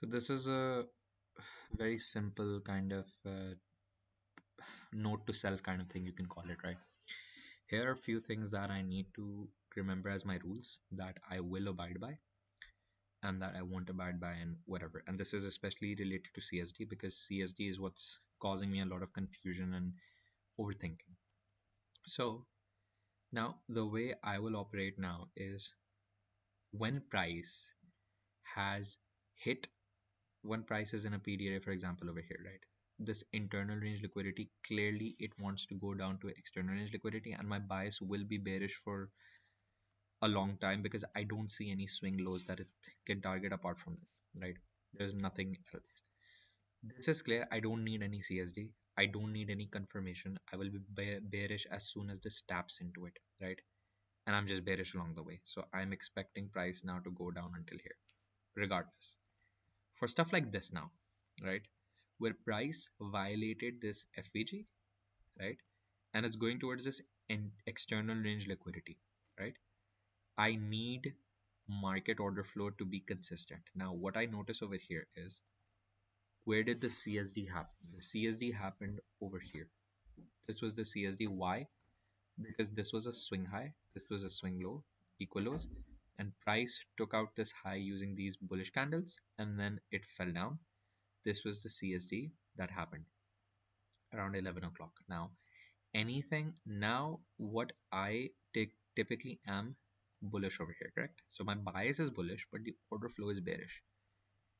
So this is a very simple kind of note to self kind of thing, you can call it, right? Here are a few things that I need to remember as my rules that I will abide by and that I won't abide by and whatever. And this is especially related to CSD because CSD is what's causing me a lot of confusion and overthinking. So now the way I will operate now is when price has hit one price is in a PDRA, for example, over here, right? This internal range liquidity, clearly it wants to go down to external range liquidity, and my bias will be bearish for a long time because I don't see any swing lows that it can target apart from this, right? There's nothing else. This is clear. I don't need any CSD. I don't need any confirmation. I will be bearish as soon as this taps into it, right? And I'm just bearish along the way. So I'm expecting price now to go down until here, regardless. For stuff like this now, right, where price violated this FVG, right, and it's going towards this external range liquidity, right, I need market order flow to be consistent. Now what I notice over here is, where did the CSD happen? The CSD happened over here. This was the CSD. Why? Because this was a swing high, this was a swing low, equal lows, and price took out this high using these bullish candles and then it fell down. This was the CSD that happened around 11 o'clock. Now, anything now, what I typically am bullish over here, correct? So my bias is bullish, but the order flow is bearish,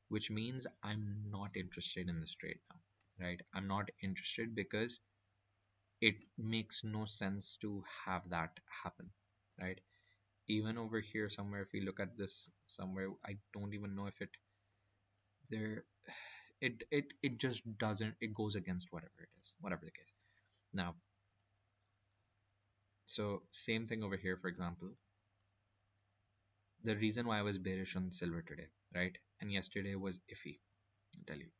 which means I'm not interested in this trade now, right? I'm not interested because it makes no sense to have that happen, right? Even over here somewhere, if we look at this somewhere, I don't even know if it there it just doesn't, it goes against whatever it is, whatever the case. Now, so same thing over here, for example, the reason why I was bearish on silver today, right? And yesterday was iffy, I'll tell you.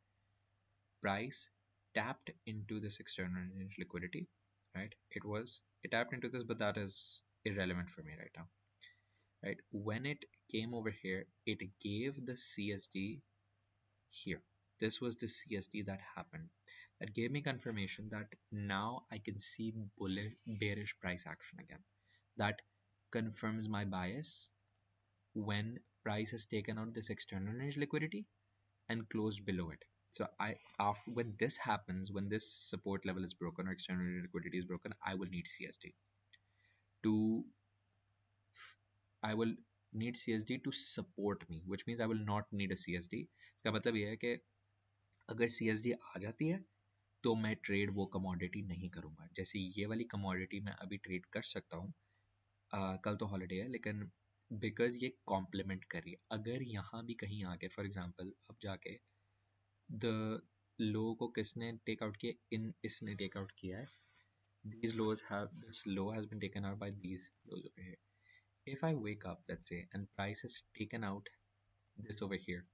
Price tapped into this external range liquidity, right? It tapped into this, but that is irrelevant for me right now, right? When it came over here, it gave the CSD here. This was the CSD that happened. That gave me confirmation that now I can see bullish, bearish price action again. That confirms my bias when price has taken out this external range liquidity and closed below it. So after when this happens, when this support level is broken or external range liquidity is broken, I will need CSD to I will need CSD to support me, which means I will not need a CSD. इसका मतलब ये है कि अगर CSD आ जाती है तो मैं ट्रेड वो कमोडिटी नहीं करूँगा. जैसे ये वाली कमोडिटी मैं अभी ट्रेड कर सकता हूँ, कल तो हॉलीडे है, लेकिन बिकॉज ये कॉम्प्लीमेंट कर रही है. अगर यहाँ भी कहीं आके फॉर एग्जांपल अब जाके द लो को किसने टेक आउट किया, इसने टेक आउट किया है. These lows have, this low has been taken out by these lows over here. If I wake up, let's say, and price has taken out this over here,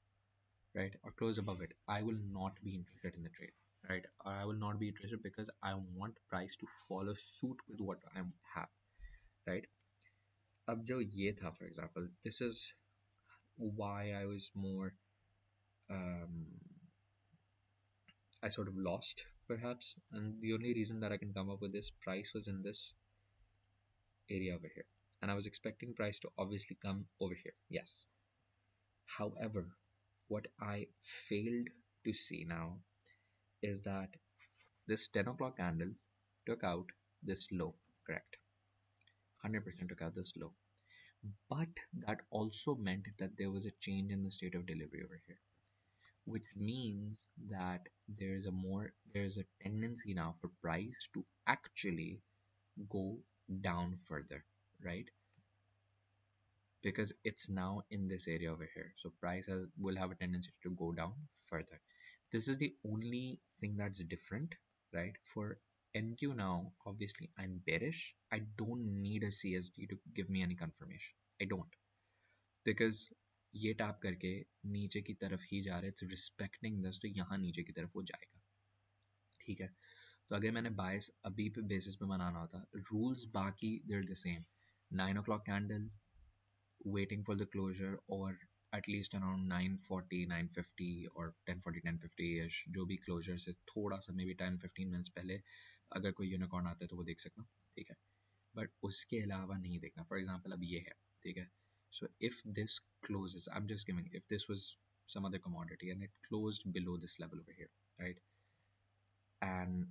right, or close above it, I will not be interested in the trade, right? Or I will not be interested because I want price to follow suit with what I have, right? अब जो ये था, for example, this is why I was more um, I sort of lost perhaps, and the only reason that I can come up with this price was in this area over here, and I was expecting price to obviously come over here, yes. However, what I failed to see now is that this 10 o'clock candle took out this low, correct? 100% took out this low, but that also meant that there was a change in the state of delivery over here, which means that there's a tendency now for price to actually go down further, right? Because it's now in this area over here, so will have a tendency to go down further. This is the only thing that's different, right? For NQ now, obviously I'm bearish. I don't need a CSD to give me any confirmation. I don't, because ये tap करके नीचे की तरफ ही जा रहा है, it's respecting this, तो यहाँ नीचे की तरफ वो जाएगा, ठीक है? तो अगर मैंने बायस अभी पे बेसिस पे बनाना होता, रूल्स बाकी there the same. 9 o'clock candle, waiting for the closure, or at least around 9:40 9:50 और 10:40 10:50 ish जो भी क्लोजर से थोड़ा सा मे बी 10-15 मिनट्स पहले अगर कोई यूनिकॉर्न आता है तो वो देख सकना, ठीक है। बट उसके अलावा नहीं देखना। फॉर एग्जाम्पल अब ये है, ठीक है। So if this closes, I am just giving, if this was some other commodity and it closed below this level over here, right? And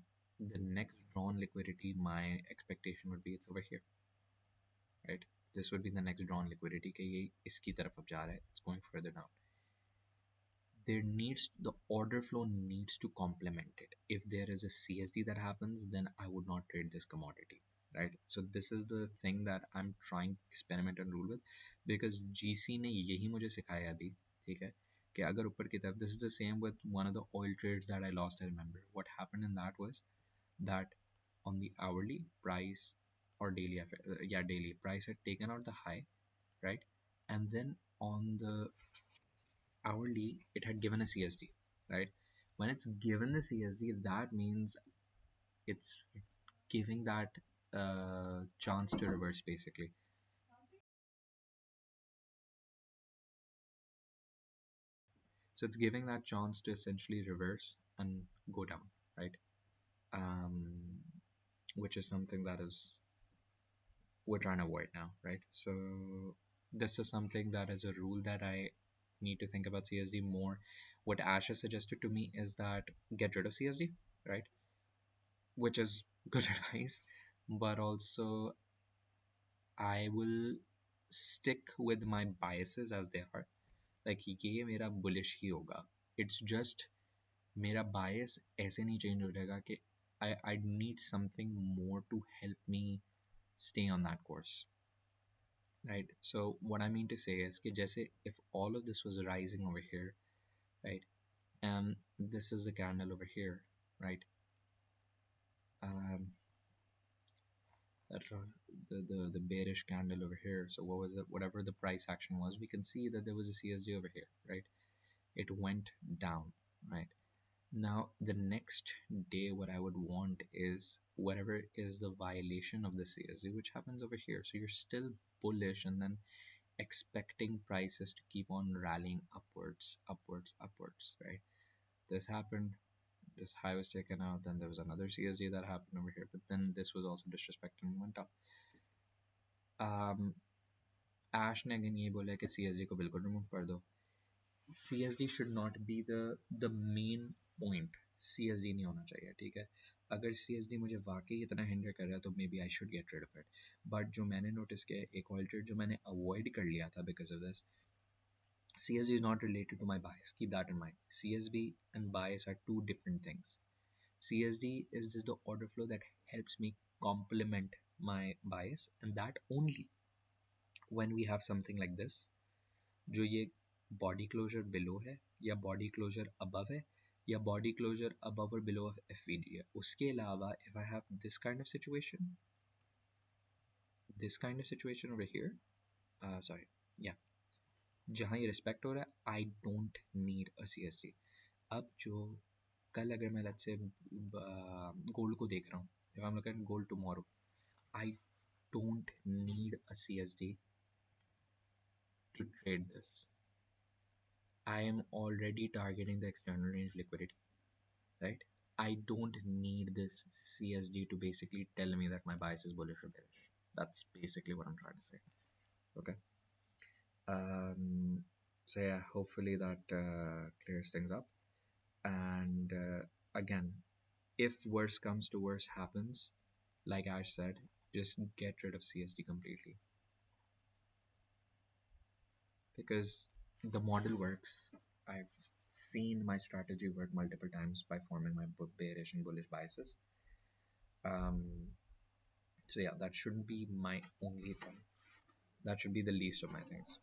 the next drawn liquidity, my expectation would be it's over here, right? This would be the next drawn liquidity कि ये इसकी तरफ अब जा रहा है, it's going further down. There needs, the order flow needs to complement it. If there is a CSD that happens, then I would not trade this commodity, right? So this is the thing that I'm trying to experiment and rule with, because GC ने यही मुझे सिखाया अभी, ठीक है, कि अगर ऊपर की तरफ, this is the same with one of the oil trades that I lost. I remember what happened in that was that on the hourly price or daily, yeah, daily price had taken out the high, right? And then on the hourly it had given a CSD, right? When it's given the CSD, that means it's giving that chance to reverse basically. So it's giving that chance to essentially reverse and go down, right? Um, which is something that is we're trying to avoid now, right? So this is something that is a rule that I need to think about CSD more. What Ash has suggested to me is that get rid of CSD, right? Which is good advice, but also I will stick with my biases as they are. Like ये मेरा bullish ही होगा. It's just मेरा bias ऐसे नहीं change हो जाएगा कि I need something more to help me stay on that course. Right. So what I mean to say is कि जैसे if all of this was rising over here, right, and this is the candle over here, right, um, the bearish candle over here. So what was it? Whatever the price action was, we can see that there was a CSD over here, right? It went down, right? Now the next day, what I would want is whatever is the violation of the CSD, which happens over here. So you're still bullish, and then expecting prices to keep on rallying upwards, upwards, upwards, right? This happened, this high was taken out, then there was another CSD that happened over here, but then this was also disrespected and went up. Ash ने again ये बोला है कि CSD को बिल्कुल remove कर दो. CSD should not be the main point. CSD नहीं होना चाहिए, ठीक है. अगर CSD मुझे वाकई इतना हिंडर कर रहा है तो maybe I should get rid of it. But जो मैंने नोटिस किया, एक ऑयल ट्रेड जो मैंने अवॉइड कर लिया था because of this, CSD is not related to my bias. Keep that in mind. CSB and bias are two different things. CSD is just the order flow that helps me complement my bias, and that only when we have something like this, जो ये body closure below है या body closure above है या body closure above or below of FVD है. उसके अलावा if I have this kind of situation, over here, sorry, yeah, जहाँ ये respect हो रहा है, I don't need a CSD. अब जो कल अगर मैं let's say गोल्ड को देख रहा हूँ, if I'm looking at gold tomorrow, I don't need a CSD to trade this. I am already targeting the external range liquidity, right? I don't need this CSD to basically tell me that my bias is bullish or bearish. That's basically what I'm trying to say. Okay. So yeah, hopefully that clears things up. And again, if worse comes to worse happens, like Ash said, just get rid of CSD completely, because the model works. I've seen my strategy work multiple times by forming my bearish and bullish biases. So yeah, that shouldn't be my only thing. That should be the least of my things.